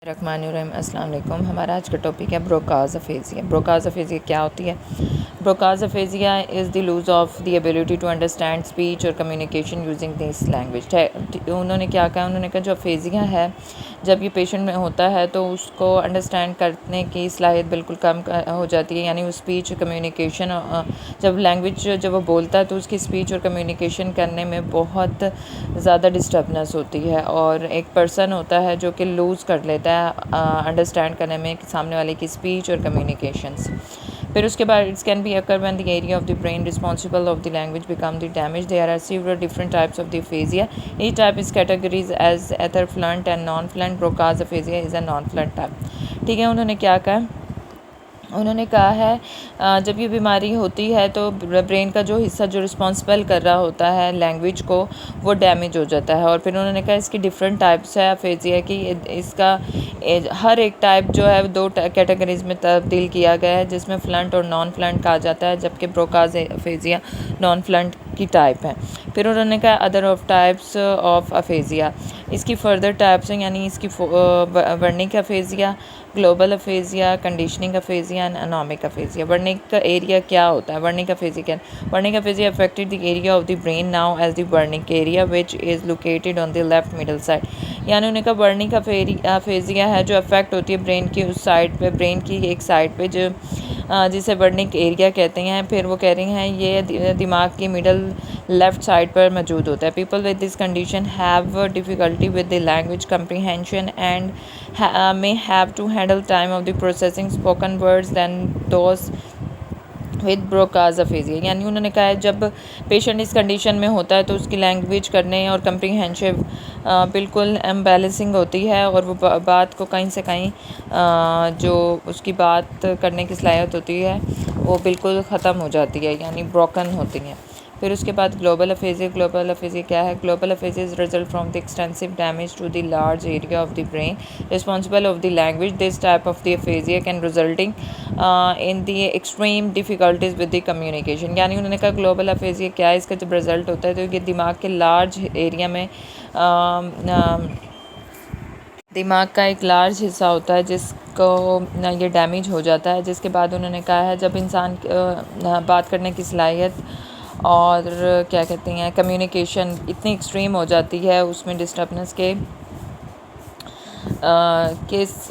रहमानुर्रहीम। अस्सलाम वालेकुम। हमारा आज का टॉपिक है ब्रोकाज़ अफेज़िया। ब्रोकाज़ अफेज़िया क्या होती है? Broca's aphasia is the loss of the ability to understand speech और कम्युनिकेशन यूजिंग दिस लैंग्वेज। उन्होंने क्या कहा? उन्होंने कहा जो अफेज़िया है, जब ये पेशेंट में होता है तो उसको अंडरस्टैंड करने की सलाहियत बिल्कुल कम हो जाती है। यानी वो स्पीच कम्युनिकेशन जब वो बोलता है तो उसकी स्पीच और कम्युनिकेशन करने में बहुत ज़्यादा डिस्टर्बनेस होती है, और एक पर्सन होता है जो कि लूज़ कर लेता है अंडरस्टैंड करने में सामने वाले की स्पीच और कम्युनिकेशंस। फिर उसके बाद it's can be occur when the area of the brain responsible of the language become the damage. There are several different types of the aphasia. Each type is categorized as either fluent and non-fluent. Broca's aphasia is a non-fluent type. ठीक है, उन्होंने क्या कहा? उन्होंने कहा है जब ये बीमारी होती है तो ब्रेन का जो हिस्सा जो रिस्पॉन्सिबल कर रहा होता है लैंग्वेज को, वो डैमेज हो जाता है। और फिर उन्होंने कहा इसकी डिफरेंट टाइप्स है अफेजिया की। इसका हर एक टाइप जो है दो कैटेगरीज में तब्दील किया गया है, जिसमें फ्लंट और नॉन फ्लंट कहा जाता है, जबकि ब्रोकाज अफेजिया नॉन फ्लंट की टाइप है। फिर उन्होंने कहा other of types of aphasia, इसकी फर्दर टाइप्स हैं, यानी इसकी Wernicke aphasia, global aphasia, conditioning aphasia and anomic aphasia. Wernicke का एरिया क्या होता है? वर्निक अफेजिया क्या? Wernicke aphasia affected the area of the brain now as the Wernicke area which is located on the left middle side. यानी उन्होंने कहा Wernicke aphasia है जो अफेक्ट होती है ब्रेन की उस साइड पे, ब्रेन की एक साइड पे, जो जिसे वर्निक एरिया कहते हैं। फिर वो कह रही हैं ये दिमाग की मिडल लेफ़्ट साइड पर मौजूद होता है। People with this condition have difficulty with the language comprehension and may have to handle time of the processing spoken words than those with Broca's aphasia. यानी उन्होंने कहा है जब पेशेंट इस कंडीशन में होता है तो उसकी लैंग्वेज करने और कम्प्रीहेंशिव बिल्कुल एम्बैलेंसिंग होती है, और वो बात को कहीं से कहीं जो उसकी बात करने की सलाहियत होती है वो बिल्कुल ख़त्म हो जाती है, यानी ब्रोकन होती हैं। फिर उसके बाद ग्लोबल अफेजिया। ग्लोबल अफेजिया क्या है? Global aphasia is result from the extensive damage to the large area of the brain responsible of the language. This type of the aphasia can resulting in the extreme difficulties with the communication. यानी उन्होंने कहा global aphasia क्या है? इसका जब result होता है तो ये दिमाग के लार्ज एरिया में दिमाग का एक लार्ज हिस्सा होता है जिसको ये डैमेज हो जाता है, जिसके बाद उन्होंने कहा है जब इंसान बात करने की सलाहियत और क्या कहते हैं कम्युनिकेशन इतनी एक्सट्रीम हो जाती है उसमें डिस्टर्बनेस के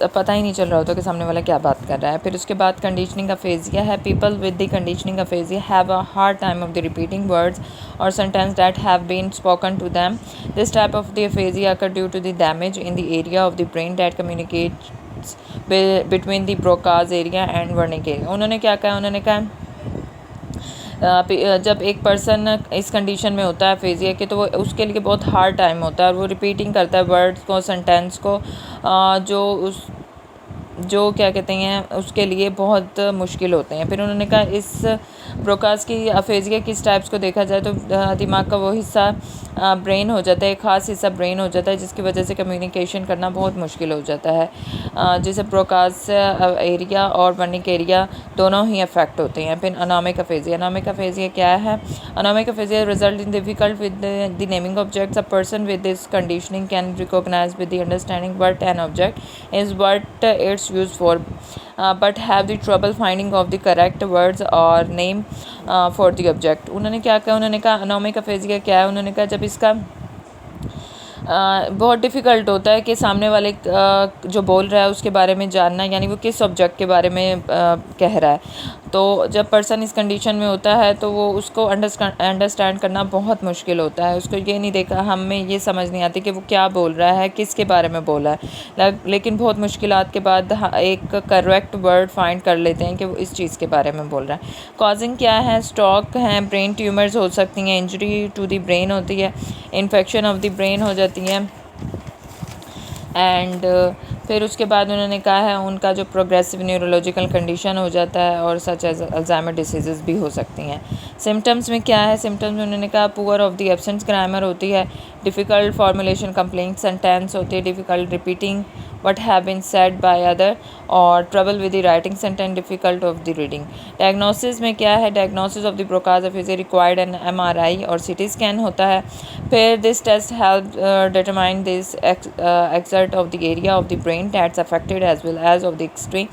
पता ही नहीं चल रहा होता कि सामने वाला क्या बात कर रहा है। फिर उसके बाद कंडीशनिंग अफेजिया है। People with the conditioning aphasia have a hard time of the repeating words और sentence that have been spoken to them. This type of the aphasia occur due to the damage in the area of the brain that communicates between the Broca's area and Wernicke area. उन्होंने क्या कहा? उन्होंने कहा जब एक person इस condition में होता है अफेजिया के, तो वो उसके लिए बहुत हार्ड टाइम होता है और वो रिपीटिंग करता है वर्ड्स को, सेंटेंस को, जो क्या कहते हैं उसके लिए बहुत मुश्किल होते हैं। फिर उन्होंने कहा इस ब्रोकाज की अफेजिया किस टाइप्स को देखा जाए तो दिमाग का वो हिस्सा ब्रेन हो जाता है, एक ख़ास हिस्सा ब्रेन हो जाता है जिसकी वजह से कम्युनिकेशन करना बहुत मुश्किल हो जाता है, जैसे ब्रोकाज एरिया और वर्निक एरिया दोनों ही अफेक्ट होते हैं। फिर अनोमिक अफेजिया। अनोमिक अफेजिया क्या है? Anomic aphasia result in difficult with the naming objects. A person with this conditioning can recognize with the understanding what an object is what it's used for, but have the trouble finding of the correct words or name for the object. उन्होंने क्या कहा? उन्होंने कहा अनोमिक aphasia क्या है? उन्होंने कहा जब इसका बहुत डिफ़िकल्ट होता है कि सामने वाले जो बोल रहा है उसके बारे में जानना, यानी वो किस ऑब्जेक्ट के बारे में कह रहा है। तो जब पर्सन इस कंडीशन में होता है तो वो उसको अंडरस्टैंड करना बहुत मुश्किल होता है। उसको ये नहीं देखा, हमें ये समझ नहीं आती कि वो क्या बोल रहा है, किसके बारे में बोला है, लेकिन बहुत मुश्किलात के बाद एक करेक्ट वर्ड फाइंड कर लेते हैं कि वो इस चीज़ के बारे में बोल रहा है। कॉजिंग क्या है? स्ट्रोक हैं, ब्रेन ट्यूमर्स हो सकती हैं, इंजरी टू द ब्रेन होती है, इन्फेक्शन ऑफ द ब्रेन हो जाती है, एंड फिर उसके बाद उन्होंने कहा है उनका जो प्रोग्रेसिव न्यूरोलॉजिकल कंडीशन हो जाता है और सच एज अल्जाइमर डिसीज़ भी हो सकती हैं। सिम्टम्स में क्या है? सिम्टम्स में उन्होंने कहा poor of the absent grammar होती है, डिफ़िकल्ट फॉर्मुलेशन कंप्लेंट सेंटेंस होती है, difficult repeating what have been said by other or trouble with the writing sentence difficult of the reading. Diagnosis में क्या है, diagnosis of the Broca's aphasia required an MRI और CT scan होता है. फिर this test help determine this extent of the area of the brain that's affected as well as of the extreme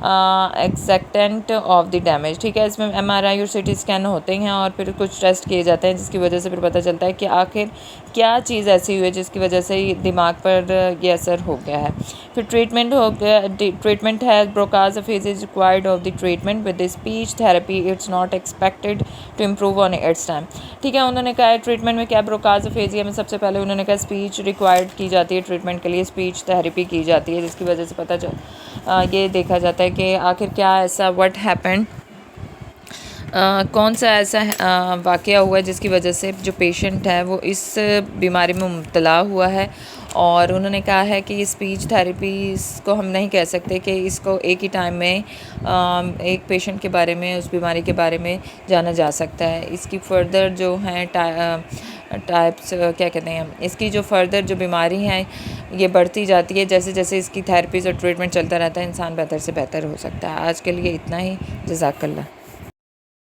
extent of the damage. ठीक है, इसमें MRI और CT scan होते हैं और फिर कुछ टेस्ट किए जाते हैं जिसकी वजह से फिर पता चलता है कि आखिर क्या चीज़ ऐसी हुई है जिसकी वजह से दिमाग पर ये असर हो गया है. फिर ट्रीटमेंट हो गया. ट्रीटमेंट है Broca's aphasia is required of the treatment with the speech therapy. It's not expected to improve on its time. ठीक है, उन्होंने कहा है ट्रीटमेंट में क्या, ब्रोकाज अफेजिया में सबसे पहले उन्होंने कहा स्पीच रिक्वायर्ड की जाती है, ट्रीटमेंट के लिए स्पीच थेरेपी की जाती है जिसकी वजह से पता ये देखा जाता है कि आखिर क्या ऐसा व्हाट हैपेंड, कौन सा ऐसा वाक़या हुआ है जिसकी वजह से जो पेशेंट है वो इस बीमारी में मुब्तला हुआ है. और उन्होंने कहा है कि स्पीच थेरेपी इसको हम नहीं कह सकते कि इसको एक ही टाइम में एक पेशेंट के बारे में, उस बीमारी के बारे में जाना जा सकता है. इसकी फ़र्दर जो हैं टाइप्स क्या कहते हैं, इसकी जो फ़र्दर जो बीमारी हैं ये बढ़ती जाती है. जैसे जैसे इसकी थेरेपीज़ और ट्रीटमेंट चलता रहता है इंसान बेहतर से बेहतर हो सकता है. आज के लिए इतना ही. जज़ाकल्लाह.